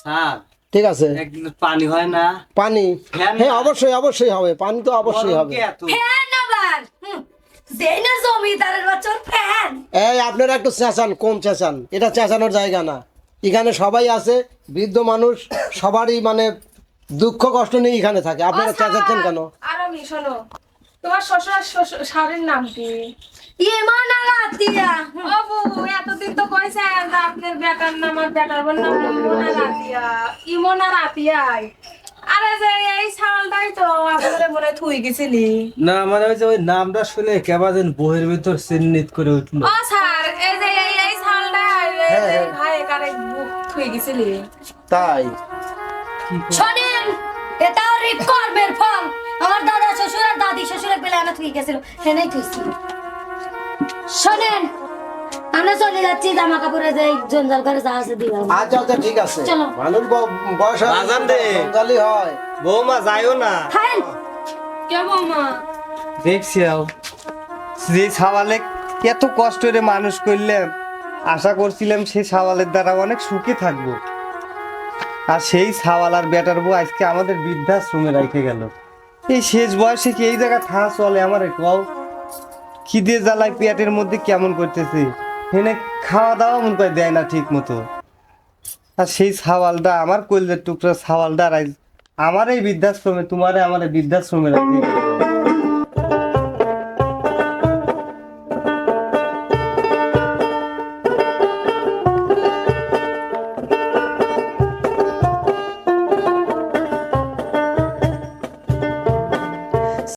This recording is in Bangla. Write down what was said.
স্যার ঠিক আছে, এক গ্লাস পানি হয় না? পানি ফ্যান হ্যাঁ না? অবশ্যই অবশ্যই হবে, পানি তো অবশ্যই গরম হবে। কি এত? ফ্যান আবার যেই না জমিদারের বাচ্চার ফ্যান। এই আপনারা একটু চেঁচান, কম চেঁচান, এটা চেঁচানোর জায়গা না। এখানে সবাই আছে, বৃদ্ধ মানুষ, সবারই মানে দুঃখ কষ্ট নিয়ে এখানে থাকে, আপনারা চেঁচাচ্ছেন কেন? আর আমি শোনো, তোমার শ্বশুর শাড়ির নাম কি? ইমান আলাতিয়া। ও বউ, এতদিন তো কইছেন যে আপনার বেটার নাম আর বেটার বোন নাম ইমনা রাতিয়া। ইমনা রাতিয়াই। আরে যে এই সালটাই তো আপনারে মনে হয় থুই গেছিলি। না মানে ওই যে ওই নামটা শুনে কেবা যেন বইয়ের ভিতর চিহ্নিত করে উঠলো। ও স্যার, এই যে এই সালটা ভাই কারে থুই গেছিলি। তাই শোনেন, এটা রিকর্ডের ফল। আমার দাদা শ্বশুর আর দাদি শ্বশুরের বেলা আনা থুই গেছিল, হেনেই থুইছি। শোনেন, আমরা চলে যাচ্ছি, জামা কাপড়ে যে জঞ্জাল করে যা আছে দিলাম। আচ্ছা আচ্ছা ঠিক আছে, চলো। মানুষ বয়স হয়, বাজান দে। জঞ্জালি হয়। বৌমা যাইও না। খান কে বৌমা? দেখছি যে সাওয়ালে এত কষ্ট করে মানুষ করলাম, আশা করছিলাম সেই সাওয়ালের দ্বারা অনেক সুখে থাকবো, আর সেই সাওয়াল আর বেটার বউ আজকে আমাদের বৃদ্ধাশ্রমে রেখে গেল। এই শেষ বয়সে কি এই জায়গা থা চলে? আমার কও, খিদে জ্বালায় পেটের মধ্যে কেমন করতেছে, এনে খাওয়া দাওয়া মন করে দেয় না ঠিক মতো। আর সেই সাওয়ালটা আমার কইলের টুকরা সাওয়ালটা আমার এই বৃদ্ধাশ্রমে, তোমারে আমার এই বৃদ্ধাশ্রমে রাখতে গেল।